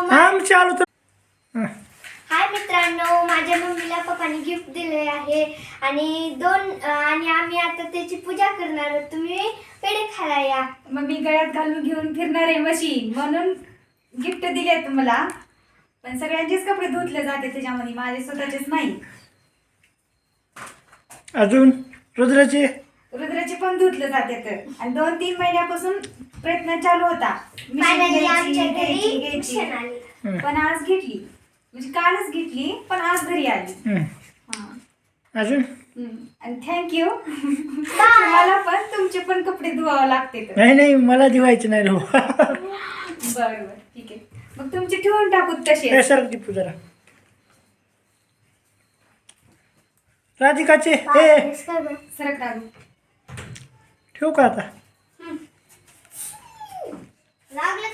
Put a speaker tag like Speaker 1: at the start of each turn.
Speaker 1: चालू तर
Speaker 2: हाय मित्रांनो, माझ्या मम्मीला पप्पानी गिफ्ट दिले आहे आणि आम्ही आता त्याची पूजा करणार आहोत. तुम्ही पेढे खायला या.
Speaker 3: मग मी गळ्यात घालून घेऊन फिरणार आहे मशीन म्हणून गिफ्ट दिले तुम्हाला. पण सगळ्यांचेच कपडे धुतले जाते त्याच्यामध्ये, माझे स्वतःचेच नाही.
Speaker 1: अजून रुद्राचे
Speaker 3: पण धुतले जाते आणि 2-3 महिन्यापासून प्रयत्न चालू होता.
Speaker 2: Finally आमच्या घरी
Speaker 3: घ्यायची.
Speaker 2: मिशन आली.
Speaker 3: पण आज घेतली, म्हणजे कालच घेतली पण आज घरी आली.
Speaker 1: अजून
Speaker 3: आणि थँक्यू. मला पण तुमचे पण कपडे धुवावे लागते.
Speaker 1: नाही मला दिवायचं नाही रो.
Speaker 3: बरं ठीक आहे, मग तुमचे ठेवून टाकू तसे.
Speaker 1: सर दीपू जरा राधिकाचे हे
Speaker 3: सरक टाकू.
Speaker 1: ठेवू का आता?
Speaker 2: लागलं